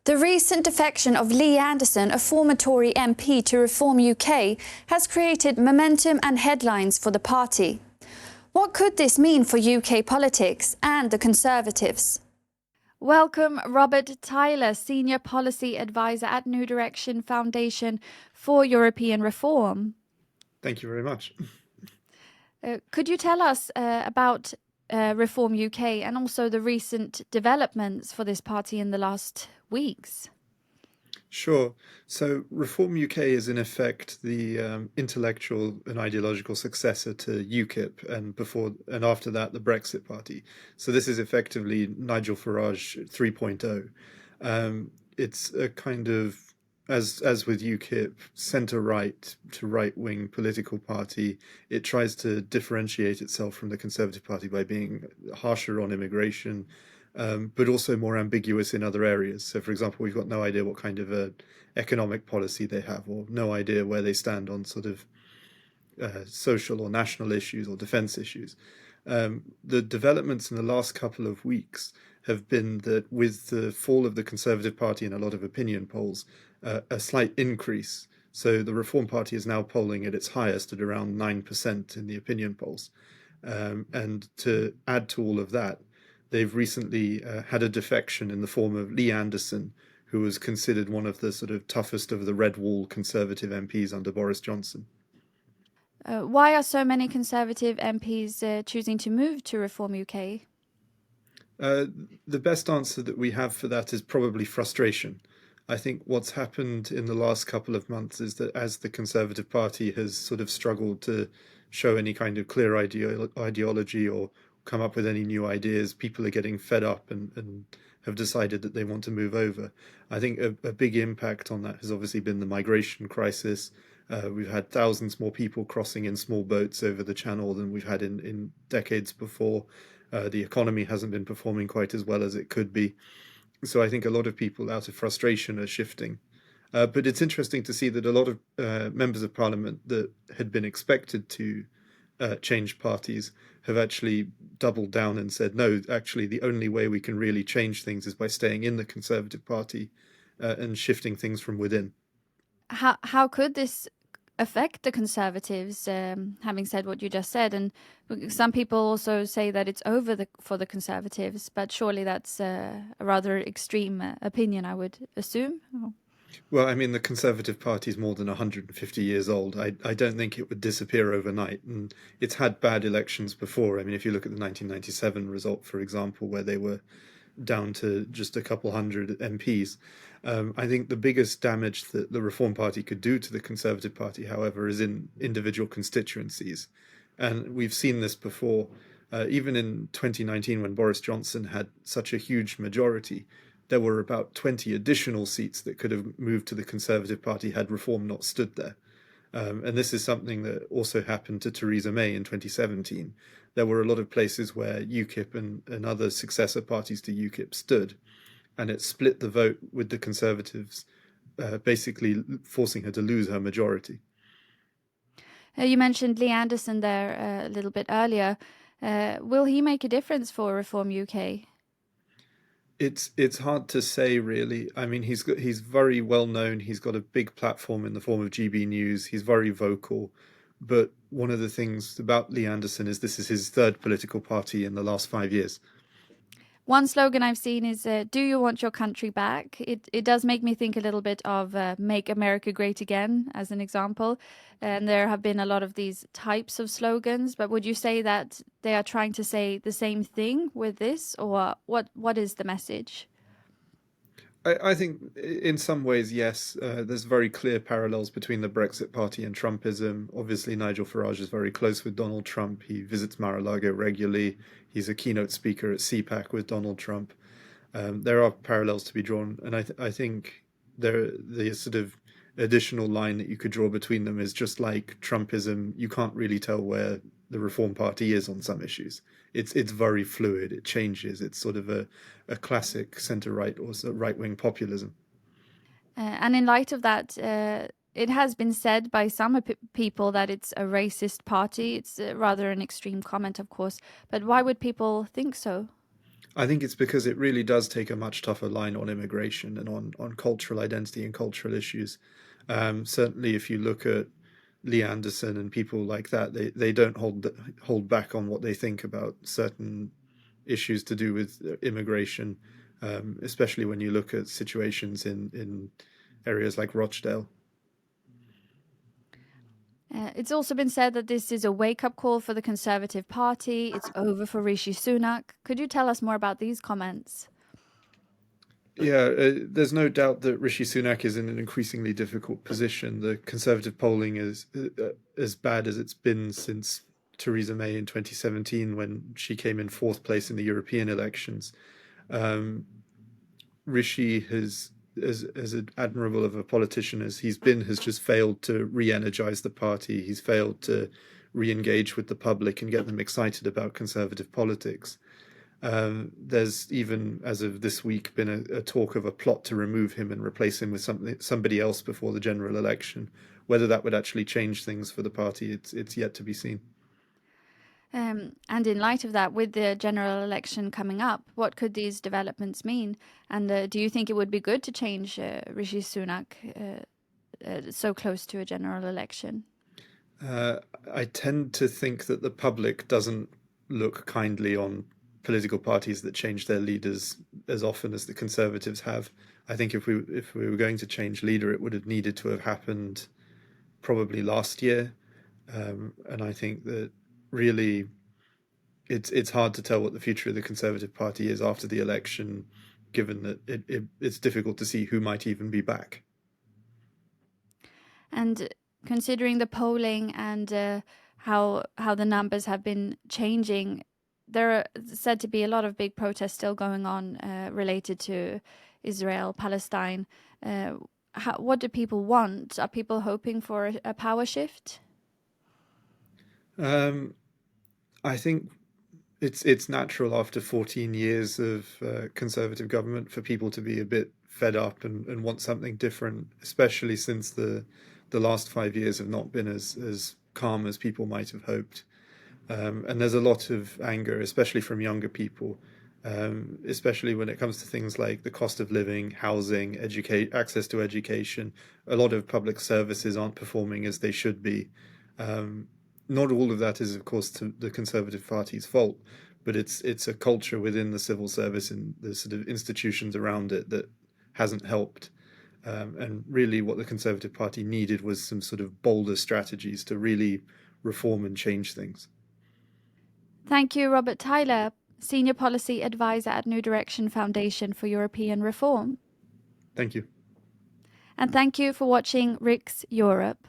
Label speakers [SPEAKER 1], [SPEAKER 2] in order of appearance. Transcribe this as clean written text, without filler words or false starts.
[SPEAKER 1] The recent defection of Lee Anderson, a former Tory MP, to Reform UK has created momentum and headlines for the party. What could this mean for UK politics and the Conservatives?
[SPEAKER 2] Welcome, Robert Tyler, Senior Policy Advisor at New Direction Foundation for European Reform.
[SPEAKER 3] Thank you very much.
[SPEAKER 2] Could you tell us about Reform UK and also the recent developments for this party in the last weeks?
[SPEAKER 3] Sure. So Reform UK is in effect the intellectual and ideological successor to UKIP and before and after that the Brexit Party. So this is effectively Nigel Farage 3.0. It's a kind of, as with UKIP, centre-right to right-wing political party. It tries to differentiate itself from the Conservative Party by being harsher on immigration, but also more ambiguous in other areas. So, for example, we've got no idea what kind of economic policy they have, or no idea where they stand on sort of social or national issues or defence issues. The developments in the last couple of weeks have been that with the fall of the Conservative Party in a lot of opinion polls, a slight increase. So the Reform Party is now polling at its highest at around 9% in the opinion polls. And to add to all of that, they've recently had a defection in the form of Lee Anderson, who was considered one of the sort of toughest of the Red Wall Conservative MPs under Boris Johnson.
[SPEAKER 2] Why are so many Conservative MPs choosing to move to Reform UK?
[SPEAKER 3] The best answer that we have for that is probably frustration. I think what's happened in the last couple of months is that as the Conservative Party has sort of struggled to show any kind of clear ideology or come up with any new ideas, people are getting fed up and have decided that they want to move over. I think a big impact on that has obviously been the migration crisis. We've had thousands more people crossing in small boats over the channel than we've had in decades before. The economy hasn't been performing quite as well as it could be. So I think a lot of people out of frustration are shifting. But it's interesting to see that a lot of members of parliament that had been expected to change parties have actually doubled down and said, no, actually the only way we can really change things is by staying in the Conservative Party and shifting things from within.
[SPEAKER 2] How could this affect the Conservatives, having said what you just said? And some people also say that it's over for the Conservatives, but surely that's a rather extreme opinion, I would assume.
[SPEAKER 3] Well, I mean, the Conservative Party is more than 150 years old. I don't think it would disappear overnight. And it's had bad elections before. I mean, if you look at the 1997 result, for example, where they were down to just a couple hundred MPs. I think the biggest damage that the Reform Party could do to the Conservative Party, however, is in individual constituencies. And we've seen this before. Even in 2019, when Boris Johnson had such a huge majority, there were about 20 additional seats that could have moved to the Conservative Party had Reform not stood there. And this is something that also happened to Theresa May in 2017. There were a lot of places where UKIP and other successor parties to UKIP stood, and it split the vote with the Conservatives, basically forcing her to lose her majority.
[SPEAKER 2] You mentioned Lee Anderson there a little bit earlier. Will he make a difference for Reform UK?
[SPEAKER 3] It's hard to say, really. I mean, he's very well known. He's got a big platform in the form of GB News. He's very vocal. But one of the things about Lee Anderson is this is his third political party in the last 5 years.
[SPEAKER 2] One slogan I've seen is, do you want your country back? It does make me think a little bit of Make America Great Again, as an example. And there have been a lot of these types of slogans. But would you say that they are trying to say the same thing with this? Or what is the message?
[SPEAKER 3] I think in some ways, yes, there's very clear parallels between the Brexit Party and Trumpism. Obviously, Nigel Farage is very close with Donald Trump. He visits Mar-a-Lago regularly. He's a keynote speaker at CPAC with Donald Trump. There are parallels to be drawn. And I think the sort of additional line that you could draw between them is just like Trumpism, you can't really tell where the Reform Party is on some issues. It's very fluid. It changes. It's sort of a classic centre-right or right-wing populism.
[SPEAKER 2] And in light of that, it has been said by some people that it's a racist party. It's rather an extreme comment, of course. But why would people think so?
[SPEAKER 3] I think it's because it really does take a much tougher line on immigration and on cultural identity and cultural issues. Certainly, if you look at Lee Anderson and people like that, they don't hold back on what they think about certain issues to do with immigration, especially when you look at situations in areas like Rochdale.
[SPEAKER 2] It's also been said that this is a wake-up call for the Conservative Party. It's over for Rishi Sunak. Could you tell us more about these comments?
[SPEAKER 3] Yeah, there's no doubt that Rishi Sunak is in an increasingly difficult position. The Conservative polling is as bad as it's been since Theresa May in 2017 when she came in fourth place in the European elections. Rishi has, as admirable of a politician as he's been, has just failed to re-energize the party. He's failed to re-engage with the public and get them excited about conservative politics. There's even, as of this week, been a talk of a plot to remove him and replace him with somebody else before the general election. Whether that would actually change things for the party, it's yet to be seen.
[SPEAKER 2] And in light of that, with the general election coming up, what could these developments mean? And do you think it would be good to change Rishi Sunak so close to a general election?
[SPEAKER 3] I tend to think that the public doesn't look kindly on political parties that change their leaders as often as the Conservatives have. I think if we were going to change leader, it would have needed to have happened probably last year. And I think that really it's hard to tell what the future of the Conservative Party is after the election, given that it's difficult to see who might even be back.
[SPEAKER 2] And considering the polling and how the numbers have been changing, there are said to be a lot of big protests still going on related to Israel, Palestine. What do people want? Are people hoping for a power shift?
[SPEAKER 3] I think it's natural after 14 years of Conservative government for people to be a bit fed up and want something different, especially since the last 5 years have not been as calm as people might have hoped. And there's a lot of anger, especially from younger people, especially when it comes to things like the cost of living, housing, access to education. A lot of public services aren't performing as they should be. Not all of that is, of course, to the Conservative Party's fault, but it's a culture within the civil service and the sort of institutions around it that hasn't helped. And really what the Conservative Party needed was some sort of bolder strategies to really reform and change things.
[SPEAKER 2] Thank you, Robert Tyler, Senior Policy Advisor at New Direction Foundation for European Reform.
[SPEAKER 3] Thank you.
[SPEAKER 2] And thank you for watching Riks Europe.